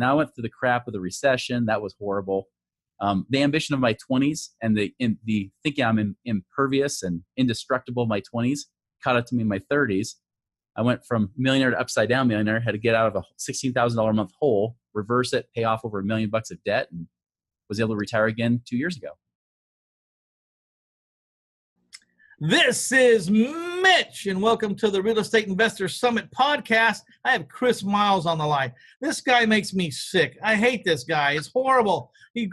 And I went through the crap of the recession. That was horrible. The ambition of my 20s and the thinking I'm impervious and indestructible in my 20s caught up to me in my 30s. I went from millionaire to upside down millionaire, had to get out of a $16,000 a month hole, reverse it, pay off over $1 million of debt, and was able to retire again 2 years ago. This is Mitch, and welcome to the Real Estate Investor Summit podcast. I have Chris Miles on the line. This guy makes me sick. I hate this guy. It's horrible. He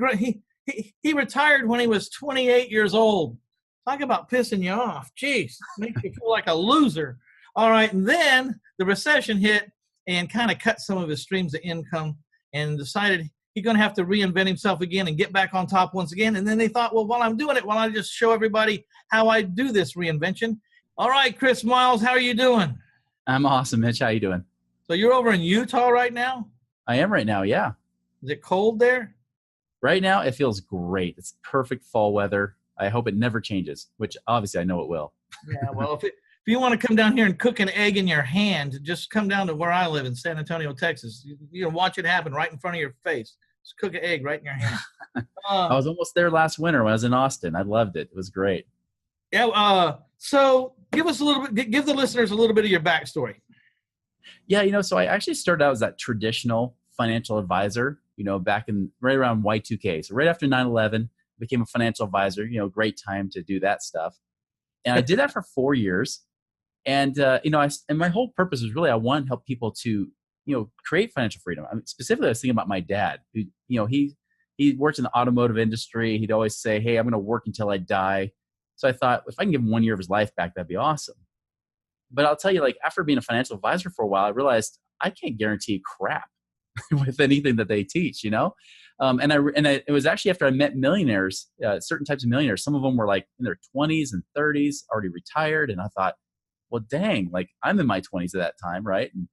retired when he was 28 years old. Talk about pissing you off. Jeez, makes you feel like a loser. All right, and then the recession hit and kind of cut some of his streams of income and decided he's going to have to reinvent himself again and get back on top once again. And then they thought, well, while I'm doing it, why don't I just show everybody how I do this reinvention? All right, Chris Miles, how are you doing? I'm awesome, Mitch. How you doing? So you're over in Utah right now? I am right now, yeah. Is it cold there? Right now, it feels great. It's perfect fall weather. I hope it never changes, which obviously I know it will. Yeah, well, if you want to come down here and cook an egg in your hand, just come down to where I live in San Antonio, Texas. You know, watch it happen right in front of your face. Just cook an egg right in your hand. I was almost there last winter when I was in Austin. I loved it. It was great. Yeah. So give the listeners a little bit of your backstory. Yeah. So I actually started out as that traditional financial advisor, back in right around Y2K. So right after 9/11, became a financial advisor, great time to do that stuff. And I did that for 4 years. And, and my whole purpose was really, I wanted to help people to, create financial freedom. I mean, specifically, I was thinking about my dad, who, he worked in the automotive industry. He'd always say, hey, I'm going to work until I die. So I thought, if I can give him 1 year of his life back, that'd be awesome. But I'll tell you, after being a financial advisor for a while, I realized I can't guarantee crap with anything that they teach, it was actually after I met millionaires, certain types of millionaires. Some of them were in their 20s and 30s, already retired. And I thought, well, dang, I'm in my 20s at that time, right? And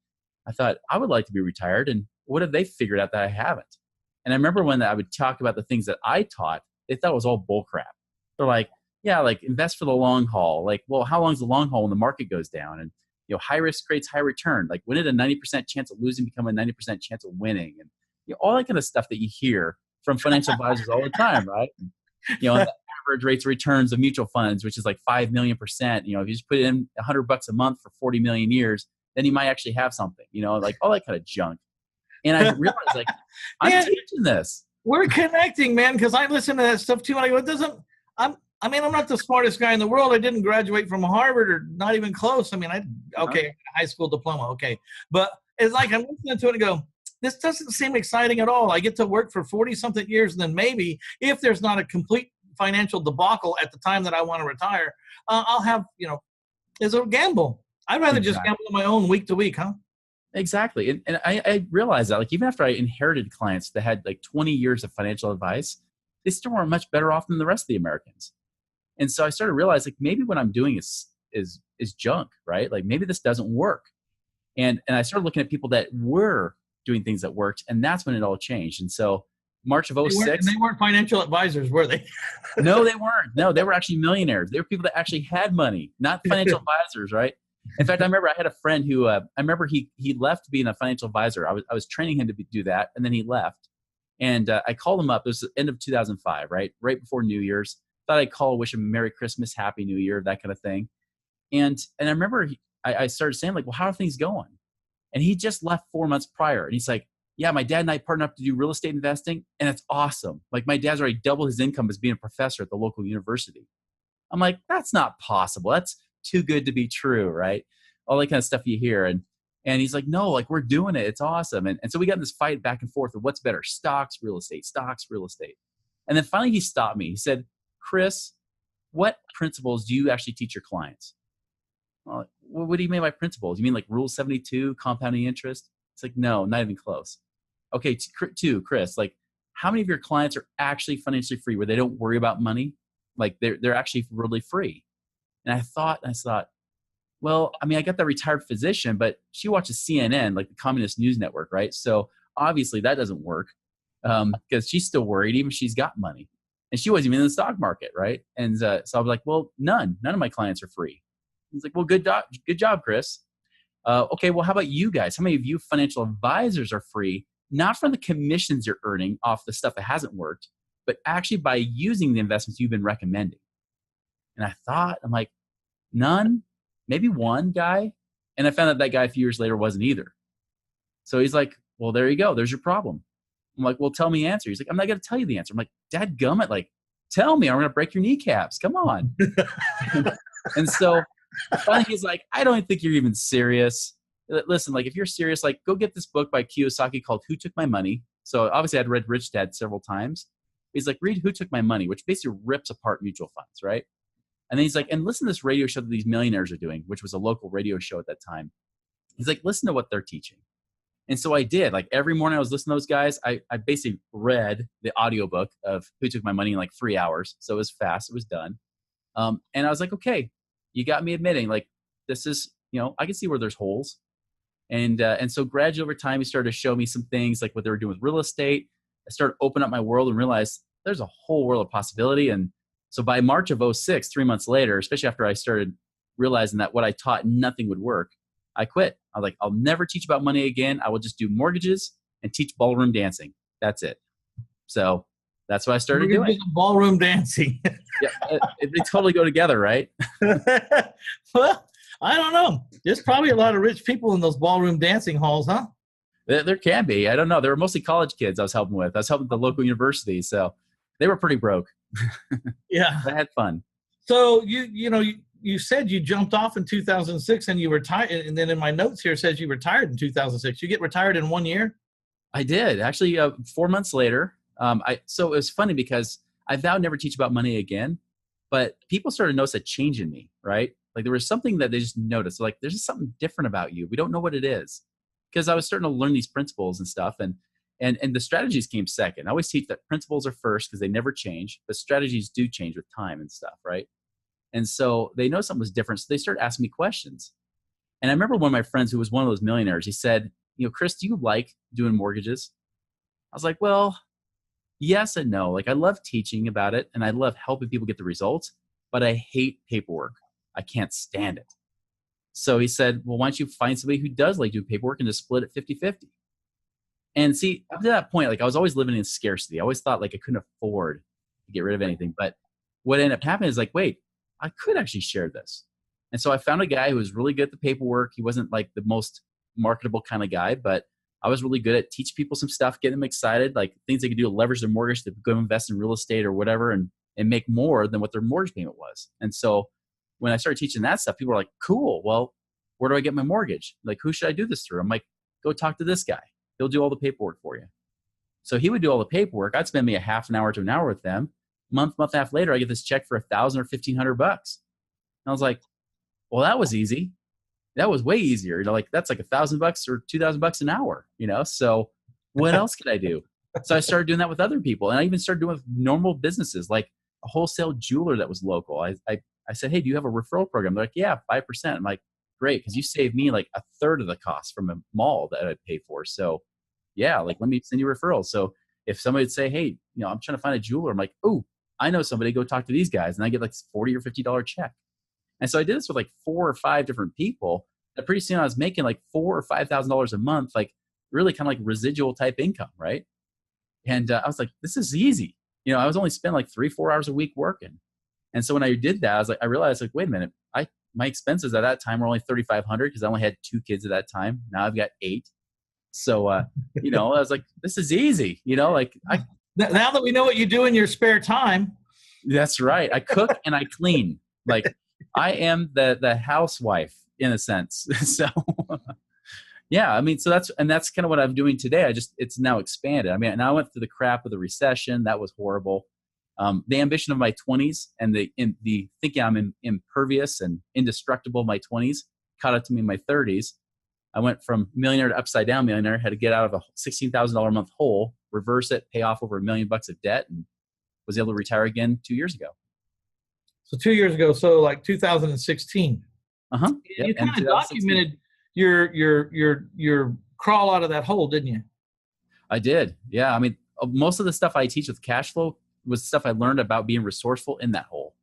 I thought, I would like to be retired. And what have they figured out that I haven't? And I remember when I would talk about the things that I taught, they thought it was all bull crap. They're like, yeah, invest for the long haul. Well, how long is the long haul when the market goes down? And, high risk creates high return. When did a 90% chance of losing become a 90% chance of winning? And all that kind of stuff that you hear from financial advisors all the time, right? And, the average rates of returns of mutual funds, which is 5 million%. If you just put in $100 a month for 40 million years, then you might actually have something, all that kind of junk. And I realized I'm teaching this. We're connecting, man, because I listen to that stuff too. And I go, I'm not the smartest guy in the world. I didn't graduate from Harvard or not even close. High school diploma. Okay. But it's I'm listening to it and go, this doesn't seem exciting at all. I get to work for 40 something years. And then maybe if there's not a complete financial debacle at the time that I want to retire, I'll have, it's a gamble. I'd rather just gamble on my own week to week, huh? Exactly. And I realized that even after I inherited clients that had 20 years of financial advice, they still weren't much better off than the rest of the Americans. And so I started to realize maybe what I'm doing is junk, right? Maybe this doesn't work. And I started looking at people that were doing things that worked, and that's when it all changed. And so March of 06. They weren't financial advisors, were they? No, they weren't. No, they were actually millionaires. They were people that actually had money, not financial advisors, right? In fact, I remember I had a friend who, he left being a financial advisor. I was training him to do that, and then he left. And I called him up. It was the end of 2005, right before New Year's. Thought I'd call, wish him Merry Christmas, Happy New Year, that kind of thing. And I remember I started saying well, how are things going? And he just left 4 months prior. And he's like, yeah, my dad and I partnered up to do real estate investing, and it's awesome. My dad's already doubled his income as being a professor at the local university. I'm like, that's not possible. That's too good to be true, right? All that kind of stuff you hear. And he's like, no, we're doing it. It's awesome. And so we got in this fight back and forth of what's better, stocks, real estate. And then finally he stopped me. He said, Chris, what principles do you actually teach your clients? Well, what do you mean by principles? You mean Rule 72, compounding interest? It's no, not even close. Okay, two, Chris, how many of your clients are actually financially free where they don't worry about money? They're actually really free. And I thought, well, I got that retired physician, but she watches CNN, the Communist News Network, right? So obviously that doesn't work because she's still worried even if she's got money. And she wasn't even in the stock market, right? And so I was like, well, none of my clients are free. He's like, well, good job, Chris. Okay, well, how about you guys? How many of you financial advisors are free not from the commissions you're earning off the stuff that hasn't worked, but actually by using the investments you've been recommending. And I'm like, none, maybe one guy. And I found out that guy a few years later wasn't either. So he's like, well, there you go. There's your problem. I'm like, well, tell me the answer. He's like, I'm not going to tell you the answer. I'm like, dadgummit, like, tell me, I'm going to break your kneecaps. Come on. And so finally he's like, I don't think you're even serious. Listen, like, if you're serious, like, go get this book by Kiyosaki called Who Took My Money. So obviously I'd read Rich Dad several times. He's like, read Who Took My Money, which basically rips apart mutual funds, right? And then he's like, and listen to this radio show that these millionaires are doing, which was a local radio show at that time. He's like, listen to what they're teaching. And so I did. Like, every morning I was listening to those guys. I basically read the audiobook of Who Took My Money in like 3 hours. So it was fast. It was done. And I was like, okay, you got me admitting, like, this is, I can see where there's holes. And so gradually over time, he started to show me some things like what they were doing with real estate. I started opening up my world and realized there's a whole world of possibility. And so by March of 2006, 3 months later, especially after I started realizing that what I taught, nothing would work, I quit. I was like, I'll never teach about money again. I will just do mortgages and teach ballroom dancing. That's it. So that's what I started doing. Ballroom dancing. Yeah, they totally go together, right? Well, I don't know. There's probably a lot of rich people in those ballroom dancing halls, huh? There can be. I don't know. They were mostly college kids I was helping with. I was helping at the local university, so they were pretty broke. Yeah. I had fun. So you said you jumped off in 2006 and you retired, and then in my notes here it says you retired in 2006. You get retired in 1 year? I did. Actually, 4 months later. So it was funny because I vowed never teach about money again, but people started to notice a change in me, right? Like, there was something that they just noticed. Like, there's just something different about you. We don't know what it is. Because I was starting to learn these principles and stuff, and the strategies came second. I always teach that principles are first because they never change, but strategies do change with time and stuff, right? And so they know something was different, so they started asking me questions. And I remember one of my friends who was one of those millionaires, he said, Chris, do you like doing mortgages? I was like, well, yes and no. Like, I love teaching about it, and I love helping people get the results, but I hate paperwork. I can't stand it. So he said, well, why don't you find somebody who does like do paperwork and just split it 50-50? And see, up to that point, like, I was always living in scarcity. I always thought like I couldn't afford to get rid of anything. But what ended up happening is like, wait, I could actually share this. And so I found a guy who was really good at the paperwork. He wasn't like the most marketable kind of guy, but I was really good at teaching people some stuff, getting them excited, like things they could do to leverage their mortgage to go invest in real estate or whatever and make more than what their mortgage payment was. And so when I started teaching that stuff, people were like, cool, well, where do I get my mortgage? Like, who should I do this through? I'm like, go talk to this guy. He'll do all the paperwork for you. So he would do all the paperwork. I'd spend me a half an hour to an hour with them. Month and a half later, I get this check for $1,000 or $1,500. And I was like, well, that was easy. That was way easier. Like, that's like $1,000 or $2,000 an hour, So what else could I do? So I started doing that with other people. And I even started doing it with normal businesses, like a wholesale jeweler that was local. I said, hey, do you have a referral program? They're like, yeah, 5%. I'm like, great, because you saved me like a third of the cost from a mall that I'd pay for. So yeah, like, let me send you referrals. So if somebody would say, hey, I'm trying to find a jeweler, I'm like, oh, I know somebody, go talk to these guys. And I get like $40 or $50 check. And so I did this with like 4 or 5 different people. And pretty soon I was making like $4,000 or $5,000 a month, like really kind of like residual type income, right? And I was like, this is easy. I was only spending like 3-4 hours a week working. And so when I did that, I realized like, wait a minute, my expenses at that time were only $3,500 because I only had 2 kids at that time. Now I've got 8. So, I was like, this is easy, now that we know what you do in your spare time. That's right. I cook and I clean. Like, I am the housewife in a sense. So yeah, I mean, so that's kind of what I'm doing today. It's now expanded. I mean, and I went through the crap of the recession. That was horrible. The ambition of my 20s and the thinking I'm impervious and indestructible in my 20s caught up to me in my 30s. I went from millionaire to upside down millionaire, had to get out of a $16,000 a month hole, reverse it, pay off over $1 million of debt, and was able to retire again 2 years ago. So 2 years ago, so like 2016. Uh-huh. You kind of documented your crawl out of that hole, didn't you? I did. Yeah. I mean, most of the stuff I teach with cash flow was stuff I learned about being resourceful in that hole.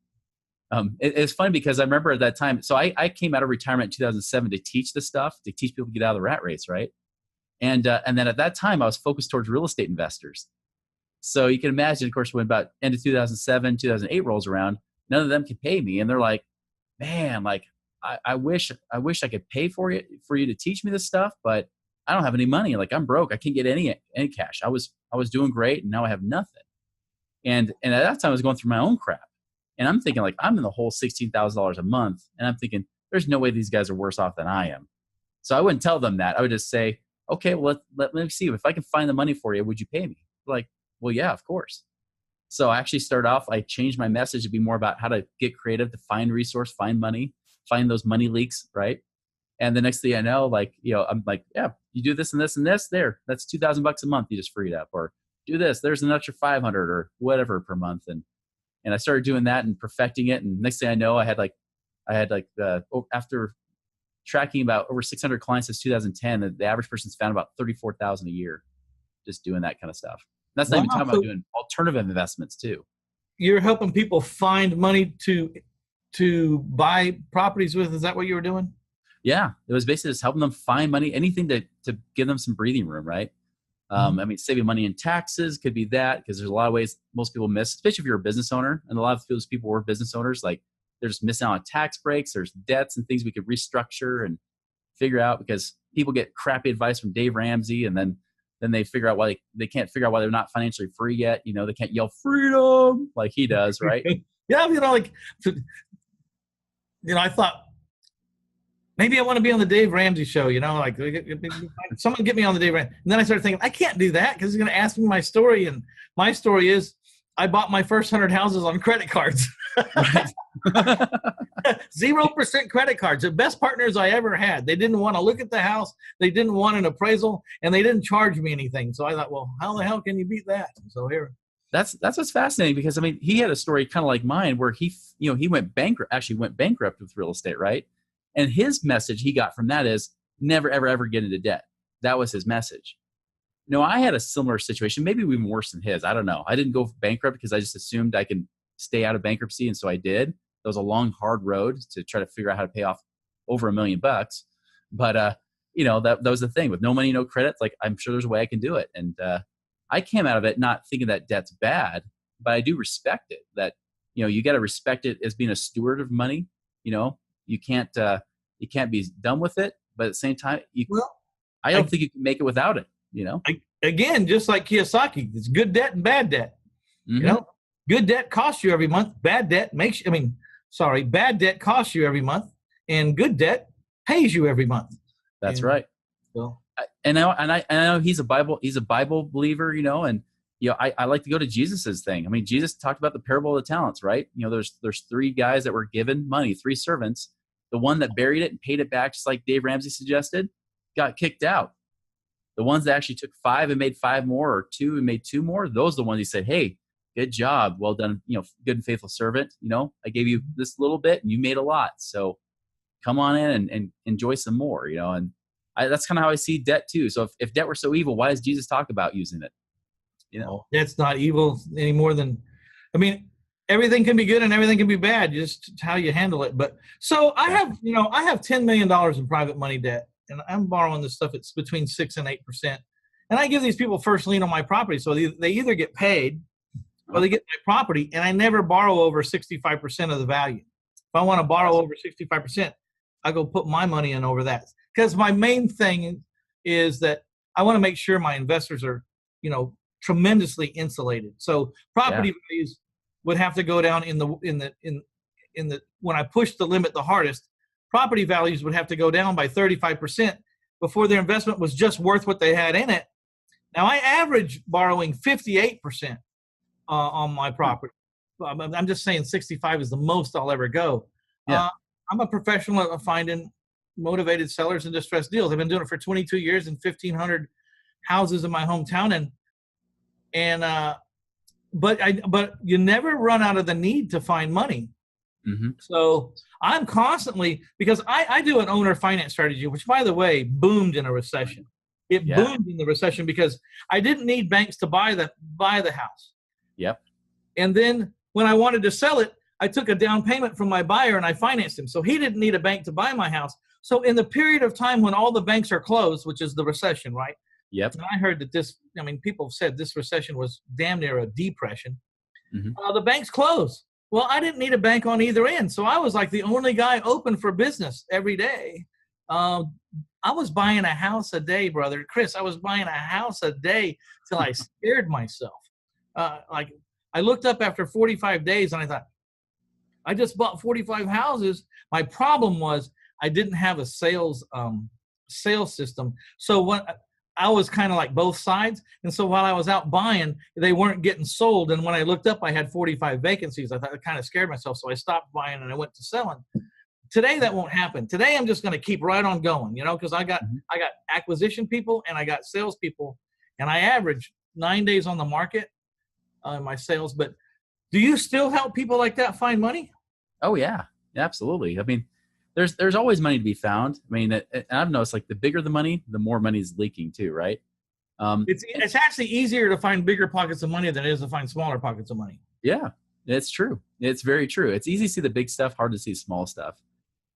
It's funny because I remember at that time, so I came out of retirement in 2007 to teach this stuff, to teach people to get out of the rat race, right? And then at that time, I was focused towards real estate investors. So you can imagine, of course, when about end of 2007, 2008 rolls around, none of them could pay me. And they're like, man, like, I wish I could pay for you to teach me this stuff, but I don't have any money. Like, I'm broke. I can't get any cash. I was doing great, and now I have nothing. And at that time, I was going through my own crap. And I'm thinking, like, I'm in the whole $16,000 a month. And I'm thinking, there's no way these guys are worse off than I am. So I wouldn't tell them that. I would just say, okay, well, let me see. If I can find the money for you, would you pay me? Like, well, yeah, of course. So I actually started off, I changed my message to be more about how to get creative, to find resource, find money, find those money leaks, right? And the next thing I know, like, I'm like, yeah, you do this and this and this, there, that's $2,000 a month you just freed up. Or do this, there's an extra 500 or whatever per month. And I started doing that and perfecting it. And next thing I know, I had after tracking about over 600 clients since 2010, the average person's found about 34,000 a year just doing that kind of stuff. And that's not even talking about doing alternative investments too. You're helping people find money to buy properties with. Is that what you were doing? Yeah, it was basically just helping them find money, anything to give them some breathing room, right? I mean, saving money in taxes could be that, because there's a lot of ways most people miss, especially if you're a business owner. And a lot of those people were business owners, like they're just missing out on tax breaks. There's debts and things we could restructure and figure out, because people get crappy advice from Dave Ramsey, and then they figure out why they can't figure out why they're not financially free yet. They can't yell freedom like he does, right? Yeah, I thought, maybe I want to be on the Dave Ramsey show, like someone get me on the Dave Ramsey. And then I started thinking, I can't do that because he's going to ask me my story. And my story is I bought my first 100 houses on credit cards. 0% credit cards. The best partners I ever had. They didn't want to look at the house. They didn't want an appraisal, and they didn't charge me anything. So I thought, well, how the hell can you beat that? So here. That's what's fascinating, because I mean, he had a story kind of like mine where he went bankrupt with real estate, right? And his message he got from that is never, ever, ever get into debt. That was his message. I had a similar situation, maybe even worse than his. I don't know. I didn't go bankrupt because I just assumed I can stay out of bankruptcy. And so I did. It was a long, hard road to try to figure out how to pay off over $1 million. But, that was the thing with no money, no credit. Like, I'm sure there's a way I can do it. And I came out of it not thinking that debt's bad, but I do respect it. That, you got to respect it as being a steward of money. You can't be done with it, but at the same time, I don't think you can make it without it. Again, just like Kiyosaki, it's good debt and bad debt. Mm-hmm. Good debt costs you every month. Bad debt bad debt costs you every month, and good debt pays you every month. That's right. So, I know he's a Bible believer, and I like to go to Jesus's thing. I mean, Jesus talked about the parable of the talents, right? There's 3 guys that were given money, 3 servants. The one that buried it and paid it back, just like Dave Ramsey suggested, got kicked out. The ones that actually took 5 and made 5 more, or 2 and made 2 more, those are the ones he said, hey, good job, well done, good and faithful servant. I gave you this little bit and you made a lot. So come on in and enjoy some more, and that's kind of how I see debt too. So if debt were so evil, why does Jesus talk about using it? That's not evil any more than, everything can be good and everything can be bad, just how you handle it. But so I have $10 million in private money debt, and I'm borrowing this stuff. It's between 6 and 8%. And I give these people first lien on my property. So they either get paid or they get my property, and I never borrow over 65% of the value. If I want to borrow over 65%, I go put my money in over that. Because my main thing is that I want to make sure my investors are, tremendously insulated. So property values would have to go down in the when I push the limit the hardest, property values would have to go down by 35% before their investment was just worth what they had in it. Now I average borrowing 58% on my property. I'm just saying 65 is the most I'll ever go. Yeah. I'm a professional at finding motivated sellers and distressed deals. I've been doing it for 22 years in 1,500 houses in my hometown, but you never run out of the need to find money. Mm-hmm. So I'm constantly, because I do an owner finance strategy, which by the way boomed in a recession. It boomed in the recession because I didn't need banks to buy the house. Yep. And then when I wanted to sell it, I took a down payment from my buyer and I financed him. So he didn't need a bank to buy my house. So in the period of time when all the banks are closed, which is the recession, right? Yep. And I heard that people have said this recession was damn near a depression. Hmm. The banks closed. Well, I didn't need a bank on either end. So I was like the only guy open for business every day. I was buying a house a day, brother. Chris, I was buying a house a day till I scared myself. Like I looked up after 45 days and I thought, I just bought 45 houses. My problem was I didn't have a sales system. So what I was kind of like both sides. And so while I was out buying, they weren't getting sold. And when I looked up, I had 45 vacancies. I thought I kind of scared myself. So I stopped buying and I went to selling. Today, that won't happen. Today, I'm just going to keep right on going, because I got acquisition people and I got sales people, and I average 9 days on the market in my sales. But do you still help people like that find money? Oh yeah, absolutely. I mean, there's always money to be found. I mean, and I've noticed like the bigger the money, the more money is leaking too, right? It's actually easier to find bigger pockets of money than it is to find smaller pockets of money. Yeah, it's true. It's very true. It's easy to see the big stuff, hard to see small stuff.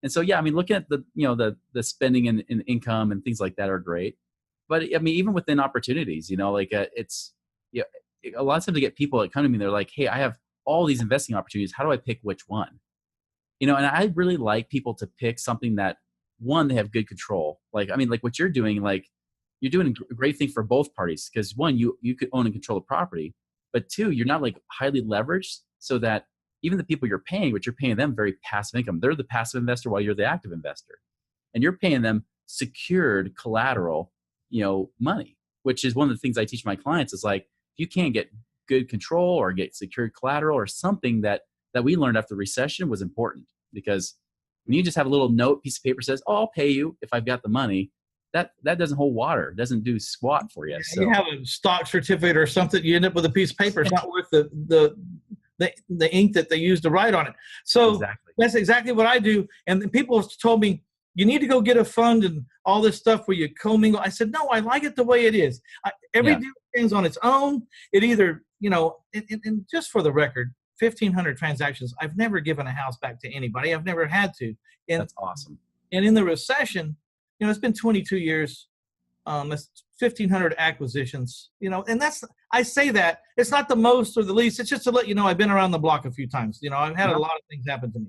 And so, yeah, I mean, looking at the spending and income and things like that are great. But I mean, even within opportunities, it's, a lot of times I get people that come to me, they're like, hey, I have all these investing opportunities. How do I pick which one? And I really like people to pick something that, one, they have good control. Like, I mean, like what you're doing, like you're doing a great thing for both parties. Because one, you could own and control the property, but two, you're not like highly leveraged so that even the people you're paying, what you're paying them very passive income. They're the passive investor while you're the active investor. And you're paying them secured collateral, money, which is one of the things I teach my clients is like, if you can't get good control or get secured collateral or something that we learned after the recession was important, because when you just have a little note, piece of paper says, oh, I'll pay you if I've got the money, that doesn't hold water. It doesn't do squat for you. So you have a stock certificate or something, you end up with a piece of paper. It's not worth the ink that they use to write on it. So That's exactly what I do. And people told me, you need to go get a fund and all this stuff where you commingle. I said, no, I like it the way it is. Every deal stands on its own. It either, and just for the record, 1,500 transactions. I've never given a house back to anybody. I've never had to. And that's awesome. And in the recession, it's been 22 years. That's 1,500 acquisitions, and I say that it's not the most or the least. It's just to let you know I've been around the block a few times. I've had a lot of things happen to me.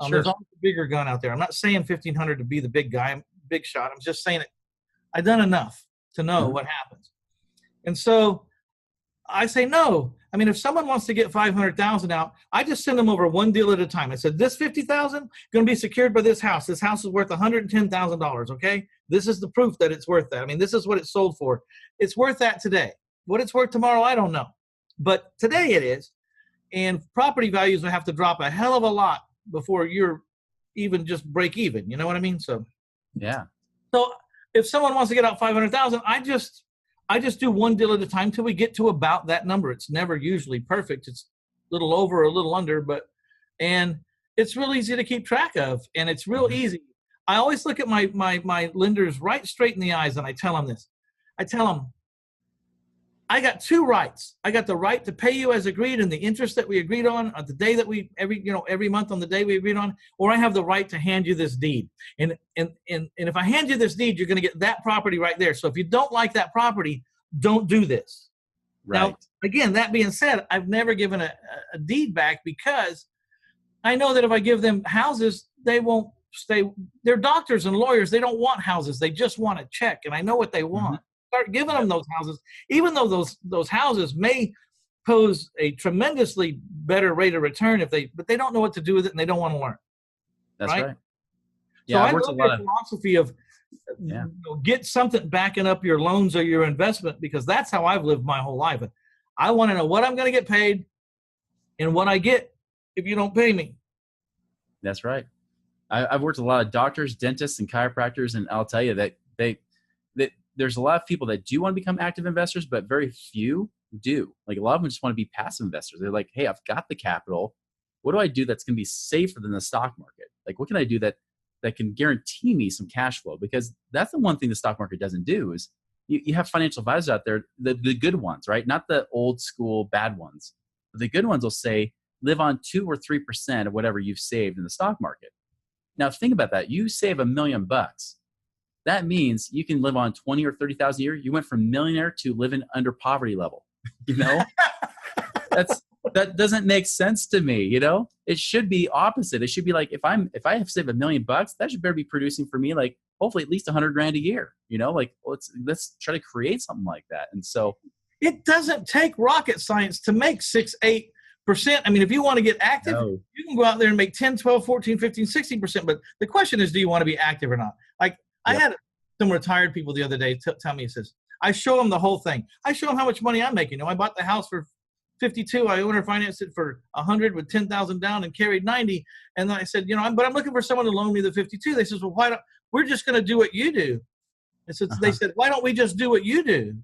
Sure. There's always a bigger gun out there. I'm not saying 1,500 to be the big guy, big shot. I'm just saying I've done enough to know what happens. And so I say no. I mean, if someone wants to get 500,000 out, I just send them over one deal at a time. I said, this 50,000 going to be secured by this house. This house is worth $110,000. Okay. This is the proof that it's worth that. I mean, this is what it's sold for. It's worth that today. What it's worth tomorrow, I don't know. But today it is. And property values will have to drop a hell of a lot before you're even just break even. You know what I mean? So, yeah. So if someone wants to get out 500,000, I just do one deal at a time till we get to about that number. It's never usually perfect. It's a little over or a little under, and it's real easy to keep track of, and it's real easy. I always look at my lenders right straight in the eyes, and I tell them this. I tell them, I got two rights. I got the right to pay you as agreed and the interest that we agreed on the day that every month on the day we agreed on, or I have the right to hand you this deed. And if I hand you this deed, you're going to get that property right there. So if you don't like that property, don't do this. Right. Now, again, that being said, I've never given a deed back because I know that if I give them houses, they won't stay. They're doctors and lawyers. They don't want houses. They just want a check. And I know what they want. Start giving them those houses, even though those houses may pose a tremendously better rate of return but they don't know what to do with it and they don't want to learn. That's right. Yeah, so I love your philosophy of get something backing up your loans or your investment, because that's how I've lived my whole life. I want to know what I'm going to get paid and what I get if you don't pay me. That's right. I've worked with a lot of doctors, dentists, and chiropractors, and I'll tell you that there's a lot of people that do want to become active investors, but very few do. Like a lot of them just want to be passive investors. They're like, hey, I've got the capital. What do I do that's going to be safer than the stock market? Like, what can I do that can guarantee me some cash flow? Because that's the one thing the stock market doesn't do is you have financial advisors out there, the good ones, right? Not the old school bad ones. But the good ones will say, live on 2 or 3% of whatever you've saved in the stock market. Now think about that. You save $1 million. that means you can live on 20 or 30,000 a year. You went from millionaire to living under poverty level. You know, that doesn't make sense to me. You know, it should be opposite. It should be like, if I have saved $1 million, that should better be producing for me, like, hopefully at least $100,000 a year. You know, like, let's try to create something like that. And so it doesn't take rocket science to make 6-8%. I mean, if you want to get active, you can go out there and make 10, 12, 14, 15, 16%. But the question is, do you want to be active or not? Like, I had some retired people the other day tell me, he says, I show them the whole thing. I show them how much money I'm making. You know, I bought the house for 52. I owner financed it for 100 with 10,000 down and carried 90. And then I said, you know, but I'm looking for someone to loan me the 52. They says, well, why don't we're just going to do what you do? I said, They said, why don't we just do what you do?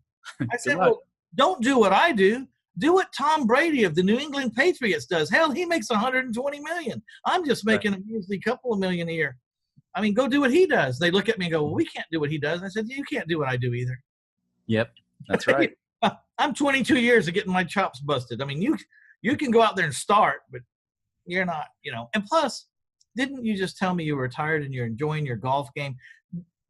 I said, well, don't do what I do. Do what Tom Brady of the New England Patriots does. Hell, he makes $120 million. I'm just making a measly couple of million a year. I mean, go do what he does. They look at me and go, well, we can't do what he does. And I said, you can't do what I do either. Yep, that's right. I'm 22 years of getting my chops busted. I mean, you can go out there and start, but you're not, you know. And plus, didn't you just tell me you were retired and you're enjoying your golf game?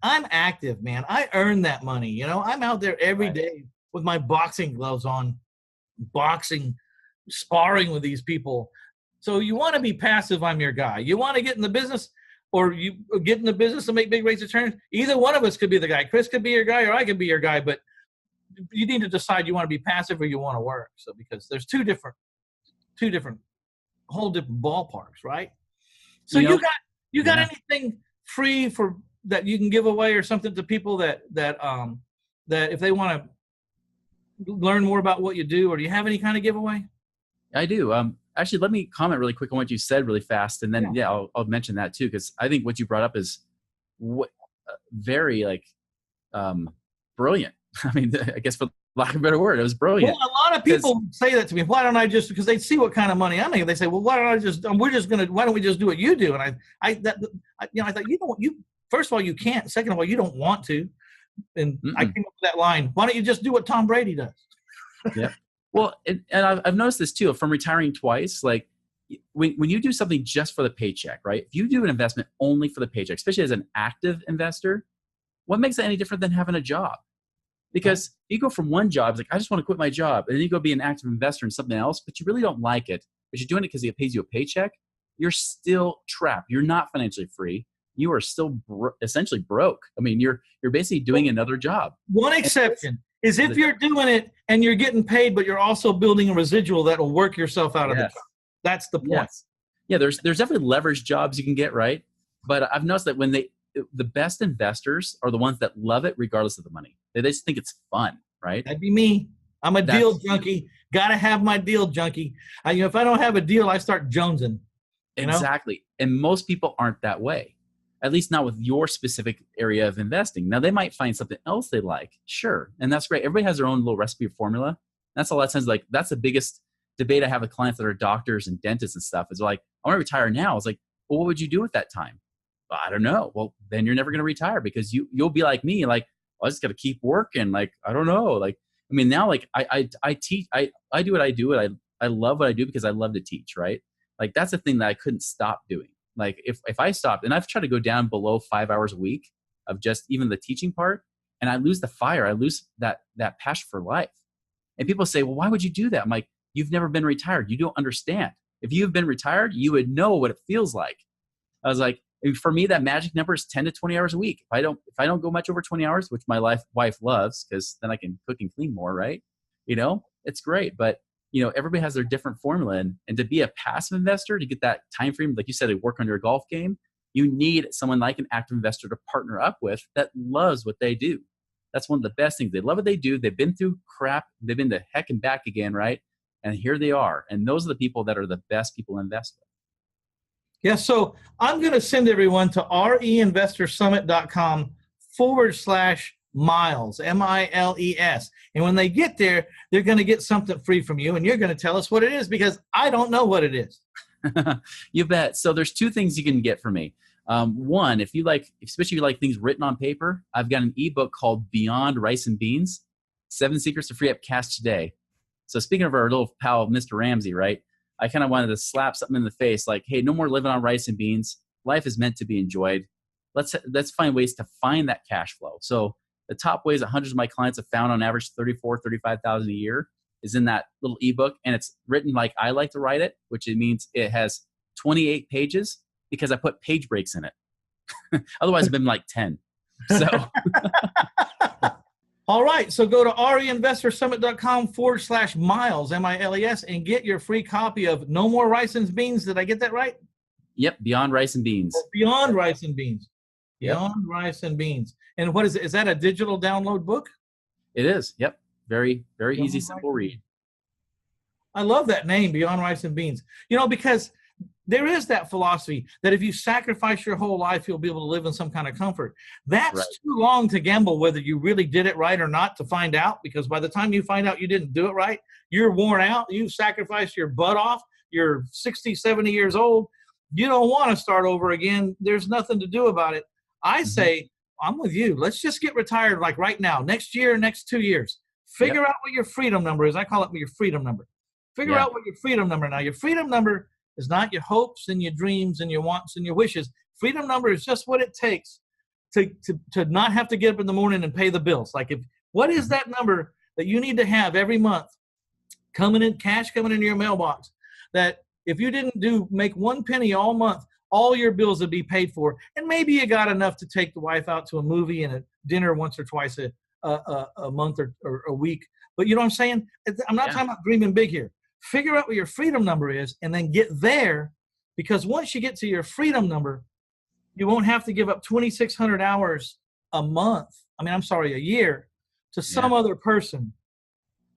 I'm active, man. I earn that money. You know, I'm out there every day with my boxing gloves on, sparring with these people. So you want to be passive, I'm your guy. You want to get in the business, or you get in the business and make big rates of returns. Either one of us could be the guy. Chris could be your guy, or I could be your guy, but you need to decide you want to be passive or you want to work. So, because there's two different whole different ballparks, right? So you got anything free for that you can give away or something to people that if they want to learn more about what you do, or do you have any kind of giveaway? I do. Actually, let me comment really quick on what you said really fast, and then I'll mention that too, because I think what you brought up is very brilliant. I mean, I guess for lack of a better word, it was brilliant. Well, a lot of people say that to me. Why don't I just, because they see what kind of money I make, they say, well, why don't we just do what you do? And I thought, first of all, you can't. Second of all, you don't want to. And I came up with that line, why don't you just do what Tom Brady does? Yeah. Well, and I've noticed this too, from retiring twice, like when you do something just for the paycheck, right? If you do an investment only for the paycheck, especially as an active investor, what makes it any different than having a job? Because you go from one job, it's like, I just want to quit my job. And then you go be an active investor in something else, but you really don't like it, but you're doing it because it pays you a paycheck. You're still trapped. You're not financially free. You are still essentially broke. I mean, you're basically doing another job. One exception is if you're doing it and you're getting paid, but you're also building a residual that will work yourself out of the job. That's the point. Yes. Yeah, there's definitely leverage jobs you can get, right? But I've noticed that when the best investors are the ones that love it regardless of the money. They just think it's fun, right? That'd be me. I'm a deal junkie. Got to have my deal junkie. If I don't have a deal, I start jonesing. Exactly. And most people aren't that way. At least not with your specific area of investing. Now, they might find something else they like. Sure. And that's great. Everybody has their own little recipe or formula. That's a lot of times, like, that's the biggest debate I have with clients that are doctors and dentists and stuff. Is like, I want to retire now. It's like, well, what would you do with that time? Well, I don't know. Well, then you're never going to retire, because you'll be like me, like, well, I just got to keep working. Like, I don't know. Like, I mean, now, like, I teach, I do what I do. And I love what I do because I love to teach, right? Like, that's the thing that I couldn't stop doing. Like, if I stopped, and I've tried to go down below 5 hours a week of just even the teaching part, and I lose the fire, I lose that passion for life. And people say, well, why would you do that? I'm like, you've never been retired. You don't understand. If you've been retired, you would know what it feels like. I was like, for me, that magic number is 10 to 20 hours a week. If I don't go much over 20 hours, which my wife loves, because then I can cook and clean more, right? It's great. But everybody has their different formula, and to be a passive investor, to get that time frame, like you said, to work on your golf game, you need someone like an active investor to partner up with that loves what they do. That's one of the best things. They love what they do. They've been through crap. They've been to heck and back again, right? And here they are. And those are the people that are the best people to invest with. Yeah, so I'm going to send everyone to reinvestorsummit.com/miles, MILES. And when they get there, they're going to get something free from you, and you're going to tell us what it is, because I don't know what it is. You bet. So there's two things you can get from me. One, especially if you like things written on paper, I've got an ebook called Beyond Rice and Beans, 7 Secrets to Free Up Cash Today. So speaking of our little pal, Mr. Ramsey, right? I kind of wanted to slap something in the face like, hey, no more living on rice and beans. Life is meant to be enjoyed. let's find ways to find that cash flow. So the top ways that hundreds of my clients have found on average 35,000 a year is in that little ebook, and it's written like I like to write it, which it means it has 28 pages because I put page breaks in it. Otherwise, it'd been like 10. So, all right. So go to reinvestorsummit.com/miles, MILES, and get your free copy of No More Rice and Beans. Did I get that right? Yep. Beyond Rice and Beans. Beyond Rice and Beans. Yep. Beyond Rice and Beans. And what is it? Is that a digital download book? It is. Yep. Very, very Beyond easy, simple read. I love that name, Beyond Rice and Beans. Because there is that philosophy that if you sacrifice your whole life, you'll be able to live in some kind of comfort. That's right. Too long to gamble whether you really did it right or not to find out, because by the time you find out you didn't do it right, you're worn out. You've sacrificed your butt off. You're 60, 70 years old. You don't want to start over again. There's nothing to do about it. I say, I'm with you. Let's just get retired like right now, next year, next 2 years. Figure out what your freedom number is. I call it your freedom number. Figure out what your freedom number. Now, your freedom number is not your hopes and your dreams and your wants and your wishes. Freedom number is just what it takes to not have to get up in the morning and pay the bills. Like, what is that number that you need to have every month cash coming into your mailbox, that if you didn't make 1 penny all month, all your bills would be paid for, and maybe you got enough to take the wife out to a movie and a dinner once or twice a month or a week. But you know what I'm saying? I'm not talking about dreaming big here. Figure out what your freedom number is and then get there, because once you get to your freedom number, you won't have to give up 2,600 hours a year to some other person.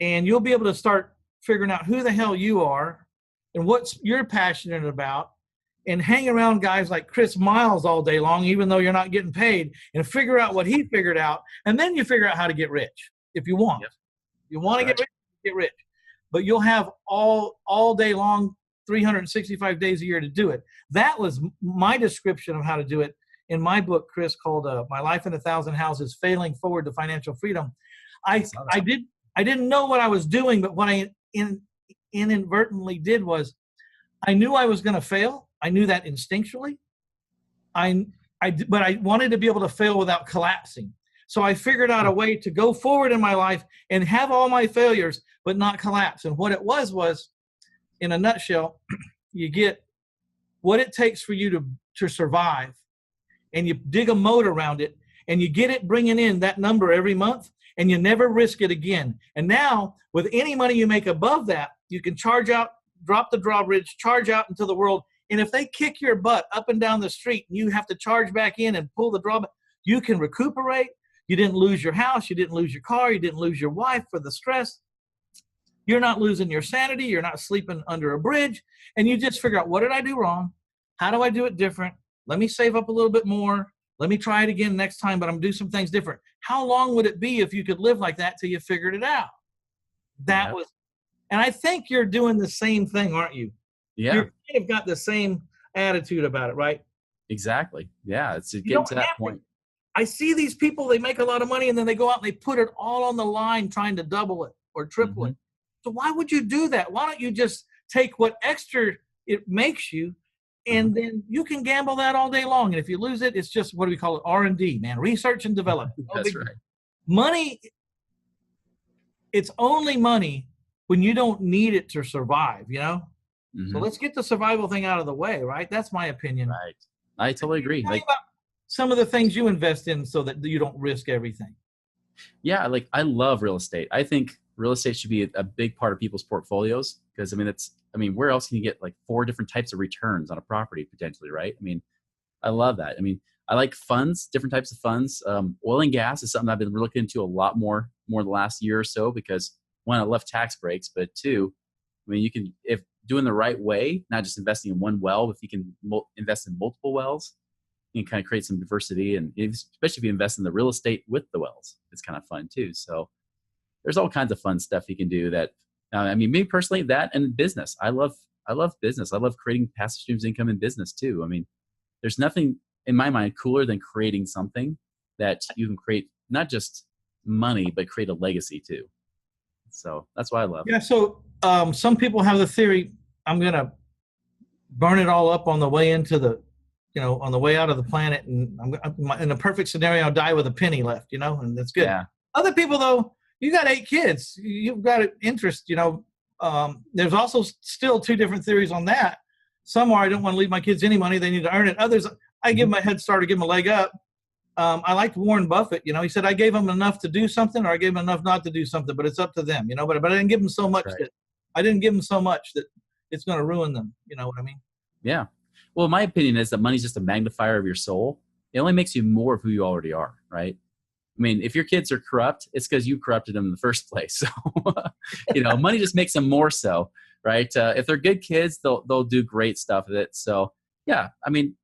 And you'll be able to start figuring out who the hell you are and what you're passionate about, and hang around guys like Chris Miles all day long, even though you're not getting paid, and figure out what he figured out. And then you figure out how to get rich if you want. Yep. You want to get rich. But you'll have all day long, 365 days a year to do it. That was my description of how to do it in my book, Chris, called My Life in 1,000 Houses, Failing Forward to Financial Freedom. I didn't know what I was doing, but what I inadvertently did was I knew I was going to fail. I knew that instinctually. But I wanted to be able to fail without collapsing. So I figured out a way to go forward in my life and have all my failures, but not collapse. And what it was, in a nutshell, you get what it takes for you to survive, and you dig a moat around it, and you get it bringing in that number every month, and you never risk it again. And now, with any money you make above that, you can charge out, drop the drawbridge, charge out into the world. And if they kick your butt up and down the street and you have to charge back in and pull the drawbridge, you can recuperate. You didn't lose your house. You didn't lose your car. You didn't lose your wife for the stress. You're not losing your sanity. You're not sleeping under a bridge. And you just figure out, what did I do wrong? How do I do it different? Let me save up a little bit more. Let me try it again next time, but I'm going to do some things different. How long would it be if you could live like that till you figured it out? And I think you're doing the same thing, aren't you? Yeah. You've kind of got the same attitude about it, right? Exactly. Yeah. It's getting to that point. I see these people, they make a lot of money and then they go out and they put it all on the line trying to double it or triple it. So why would you do that? Why don't you just take what extra it makes you, and then you can gamble that all day long. And if you lose it, it's just, what do we call it? R&D, man, research and development. That's right. Money, it's only money when you don't need it to survive, So let's get the survival thing out of the way, right? That's my opinion. Right. I totally agree. Like, about some of the things you invest in so that you don't risk everything. Yeah, I love real estate. I think real estate should be a big part of people's portfolios, because where else can you get 4 different types of returns on a property potentially, right? I love that. I like funds, different types of funds. Oil and gas is something I've been looking into a lot more the last year or so, because 1, I love tax breaks, but 2, you can, if doing the right way, not just investing in one well, if you can invest in multiple wells, you can kind of create some diversity, and especially if you invest in the real estate with the wells, it's kind of fun too. So there's all kinds of fun stuff you can do that. Me personally, that and business. I love business. I love creating passive streams of income in business too. There's nothing in my mind cooler than creating something that you can create, not just money, but create a legacy too. So that's why I love it. Yeah. So some people have the theory, I'm going to burn it all up on the way into the on the way out of the planet, and in a perfect scenario, I'll die with a penny left, and that's good. Yeah. Other people, though, you got 8 kids, you've got an interest, there's also still 2 different theories on that. Some are, I don't want to leave my kids any money, they need to earn it. Others, I give them a head start or give them a leg up. I liked Warren Buffett, he said, I gave them enough to do something, or I gave them enough not to do something, but it's up to them, but I didn't give them so much that it's going to ruin them. You know what I mean? Yeah. Well, my opinion is that money's just a magnifier of your soul. It only makes you more of who you already are, right? I mean, if your kids are corrupt, it's because you corrupted them in the first place. So, money just makes them more so, right? If they're good kids, they'll do great stuff with it. So, yeah, I mean,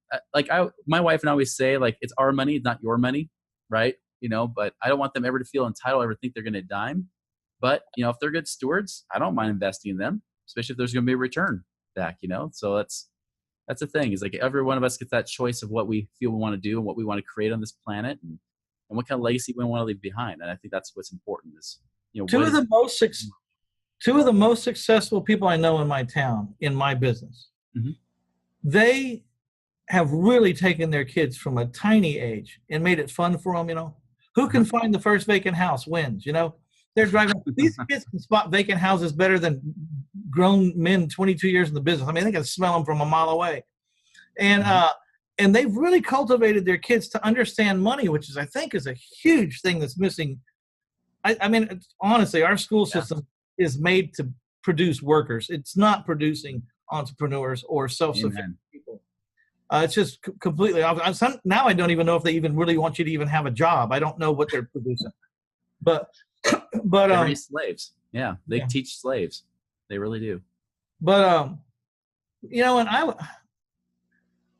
my wife and I always say, like, it's our money, not your money, right? But I don't want them ever to feel entitled, ever think they're going to dime. But, if they're good stewards, I don't mind investing in them, especially if there's going to be a return back, So that's the thing, is like every one of us gets that choice of what we feel we want to do and what we want to create on this planet, and what kind of legacy we want to leave behind. And I think that's what's important is, two of the most successful people I know in my town, in my business, they have really taken their kids from a tiny age and made it fun for them. Who can find the first vacant house wins. They're driving. These kids can spot vacant houses better than grown men 22 years in the business. I mean, they can smell them from a mile away. And they've really cultivated their kids to understand money, which I think is a huge thing that's missing. I mean, honestly, our school system is made to produce workers. It's not producing entrepreneurs or self-sufficient people. It's just completely off. Now I don't even know if they even really want you to even have a job. I don't know what they're producing. But they raise slaves. Yeah, they teach slaves. They really do. But and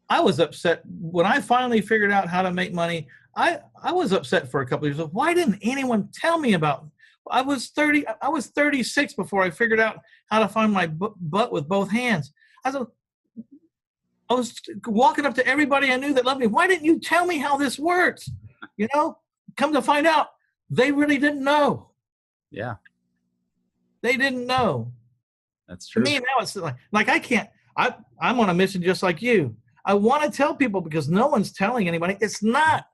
I was upset when I finally figured out how to make money. I was upset for a couple of years. Why didn't anyone tell me about? I was 36 before I figured out how to find my butt with both hands. I was walking up to everybody I knew that loved me. Why didn't you tell me how this works? Come to find out, they really didn't know. Yeah. They didn't know. That's true. To me, now it's like I can't. I'm on a mission just like you. I want to tell people because no one's telling anybody. It's not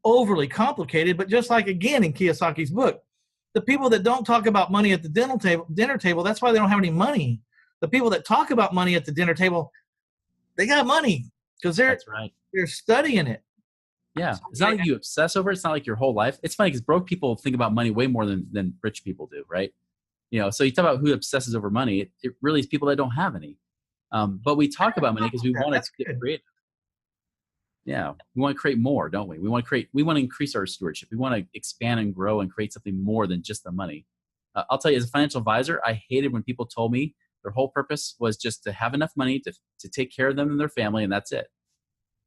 overly complicated, but just like, again, in Kiyosaki's book, the people that don't talk about money at the dinner table, that's why they don't have any money. The people that talk about money at the dinner table, they got money because they're studying it. Yeah. It's not like you obsess over it. It's not like your whole life. It's funny because broke people think about money way more than rich people do, right? So you talk about who obsesses over money. It really is people that don't have any. But we talk about money because we want to get creative. Yeah. We want to create more, don't we? We want to increase our stewardship. We want to expand and grow and create something more than just the money. I'll tell you, as a financial advisor, I hated when people told me their whole purpose was just to have enough money to take care of them and their family, and that's it.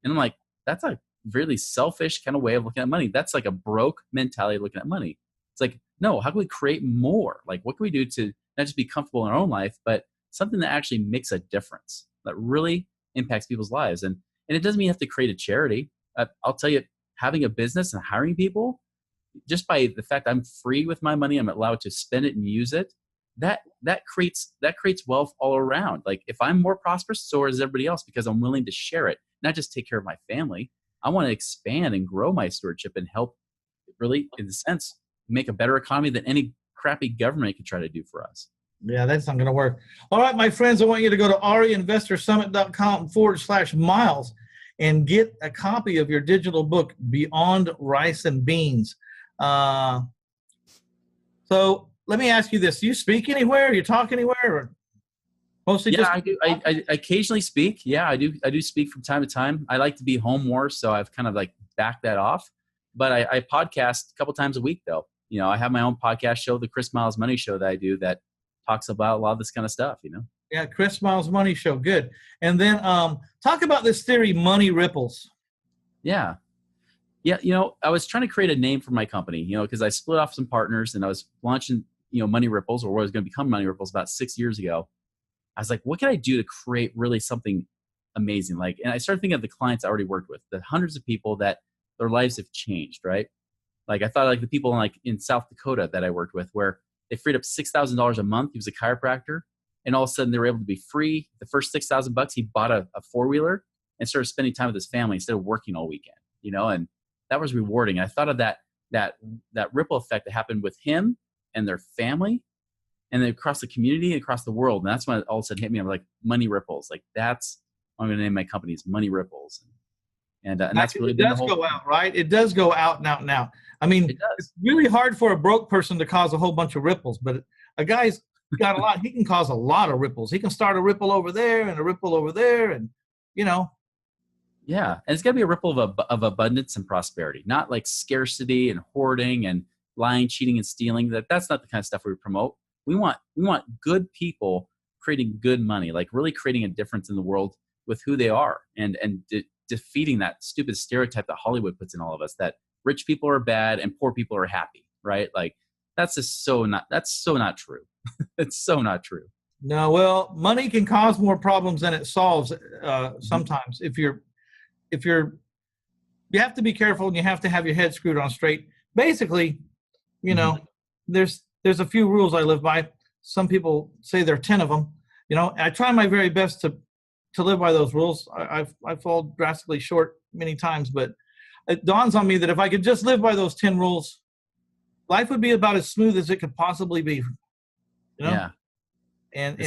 And I'm like, that's a really selfish kind of way of looking at money. That's like a broke mentality of looking at money. It's like, no, how can we create more? Like, what can we do to not just be comfortable in our own life, but something that actually makes a difference, that really impacts people's lives? And it doesn't mean you have to create a charity. I'll tell you, having a business and hiring people, just by the fact I'm free with my money, I'm allowed to spend it and use it, that creates wealth all around. Like, if I'm more prosperous, so is everybody else, because I'm willing to share it, not just take care of my family. I want to expand and grow my stewardship and help really, in a sense, make a better economy than any crappy government could try to do for us. Yeah, that's not going to work. All right, my friends, I want you to go to reinvestorsummit.com/miles and get a copy of your digital book, Beyond Rice and Beans. So let me ask you this. Do you speak anywhere? You talk anywhere? Or mostly I do. I occasionally speak. Yeah, I do speak from time to time. I like to be home more, so I've kind of like backed that off. But I podcast a couple times a week, though. I have my own podcast show, the Chris Miles Money Show, that I do that talks about a lot of this kind of stuff, Yeah, Chris Miles Money Show. Good. And then talk about this theory, money ripples. Yeah. Yeah, I was trying to create a name for my company, because I split off some partners and I was launching, Money Ripples, or what was going to become Money Ripples, about 6 years ago. I was like, what can I do to create really something amazing? And I started thinking of the clients I already worked with, the hundreds of people that their lives have changed, right? Like, I thought like the people in South Dakota that I worked with, where they freed up $6,000 a month. He was a chiropractor, and all of a sudden they were able to be free. The first $6,000 he bought a four-wheeler, and started spending time with his family instead of working all weekend, and that was rewarding. And I thought of that ripple effect that happened with him and their family, and then across the community and across the world. And that's when it all of a sudden hit me. I'm like, Money Ripples. Like, that's what I'm going to name my company, is Money Ripples. And that's really been the whole. It does go out, right? It does go out and out and out. I mean, it's really hard for a broke person to cause a whole bunch of ripples, but a guy's got a lot. He can cause a lot of ripples. He can start a ripple over there and a ripple over there, and Yeah, and it's got to be a ripple of abundance and prosperity, not like scarcity and hoarding and lying, cheating, and stealing. That's not the kind of stuff we promote. We want good people creating good money, like really creating a difference in the world with who they are, and defeating that stupid stereotype that Hollywood puts in all of us, that rich people are bad and poor people are happy, right? Like, that's so not true. It's so not true. No, well, money can cause more problems than it solves sometimes. If you have to be careful, and you have to have your head screwed on straight. Basically, there's a few rules I live by. Some people say there are 10 of them. I try my very best to live by those rules. I fall drastically short many times, but it dawns on me that if I could just live by those 10 rules, life would be about as smooth as it could possibly be. Yeah. And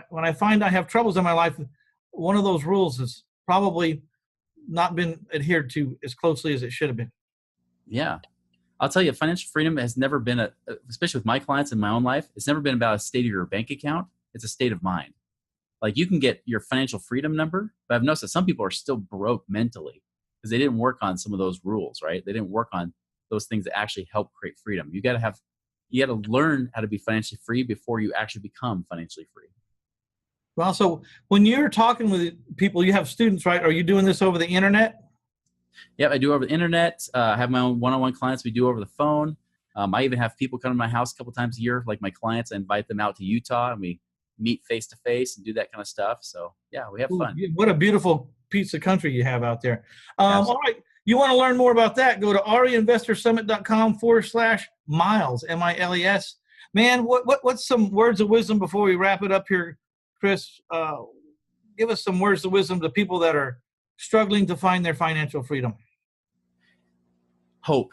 when I find I have troubles in my life, one of those rules has probably not been adhered to as closely as it should have been. Yeah. I'll tell you, financial freedom has never been especially with my clients in my own life, it's never been about a state of your bank account. It's a state of mind. Like, you can get your financial freedom number, but I've noticed that some people are still broke mentally because they didn't work on some of those rules, right? They didn't work on those things that actually help create freedom. You got to learn how to be financially free before you actually become financially free. Well, so when you're talking with people, you have students, right? Are you doing this over the internet? Yeah, I do over the internet. I have my own one-on-one clients we do over the phone. I even have people come to my house a couple times a year, like my clients. I invite them out to Utah, and we meet face-to-face and do that kind of stuff. So, yeah, we have fun. What a beautiful piece of country you have out there. All right. You want to learn more about that, go to reinvestorsummit.com/miles, MILES. Man, what's some words of wisdom before we wrap it up here, Chris? Give us some words of wisdom to people that are struggling to find their financial freedom. Hope.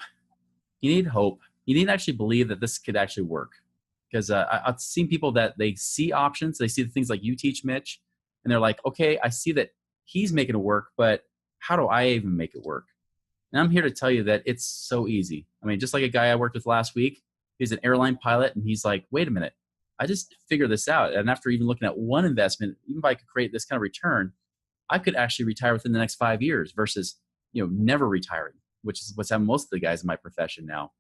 You need hope. You need to actually believe that this could actually work. Because I've seen people that they see options, they see the things like you teach, Mitch, and they're like, okay, I see that he's making it work, but how do I even make it work? And I'm here to tell you that it's so easy. I mean, just like a guy I worked with last week, he's an airline pilot, and he's like, wait a minute, I just figured this out. And after even looking at one investment, even if I could create this kind of return, I could actually retire within the next 5 years versus, never retiring, which is what's happened most of the guys in my profession now.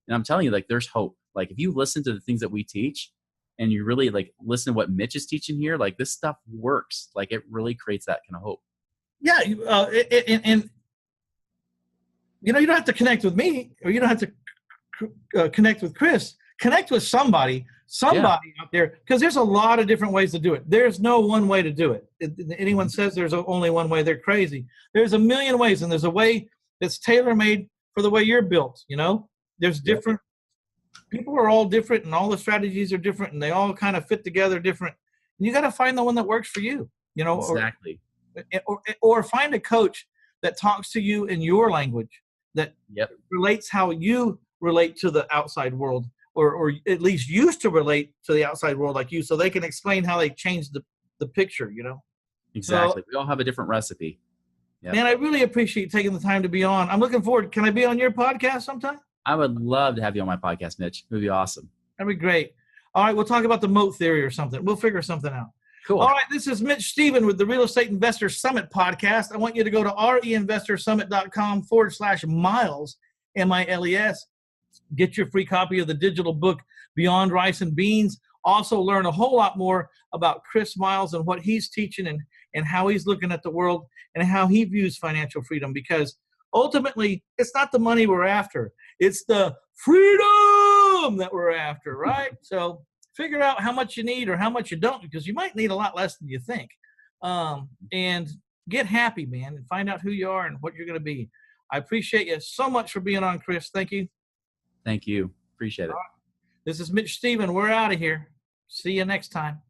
And I'm telling you, like, there's hope. Like, if you listen to the things that we teach and you really like listen to what Mitch is teaching here, like, this stuff works. Like, it really creates that kind of hope. Yeah. And you don't have to connect with me, or you don't have to connect with Chris. Connect with somebody out there, because there's a lot of different ways to do it. There's no one way to do it. If anyone says there's only one way, they're crazy. There's a million ways, and there's a way that's tailor-made for the way you're built. There's different people are all different, and all the strategies are different, and they all kind of fit together different. And you got to find the one that works for you, Exactly. Or find a coach that talks to you in your language, that relates how you relate to the outside world, or at least used to relate to the outside world like you, so they can explain how they changed the picture, Exactly. So, we all have a different recipe. Yep. Man, I really appreciate taking the time to be on. I'm looking forward. Can I be on your podcast sometime? I would love to have you on my podcast, Mitch. It would be awesome. That'd be great. All right, we'll talk about the moat theory or something. We'll figure something out. Cool. All right, this is Mitch Stephen with the Real Estate Investor Summit podcast. I want you to go to reinvestorsummit.com/miles, MILES. Get your free copy of the digital book, Beyond Rice and Beans. Also learn a whole lot more about Chris Miles and what he's teaching, and how he's looking at the world, and how he views financial freedom, because ultimately it's not the money we're after. It's the freedom that we're after, right? So figure out how much you need or how much you don't, because you might need a lot less than you think. And get happy, man, and find out who you are and what you're going to be. I appreciate you so much for being on, Chris. Thank you. Thank you. Appreciate it. This is Mitch Stephen. We're out of here. See you next time.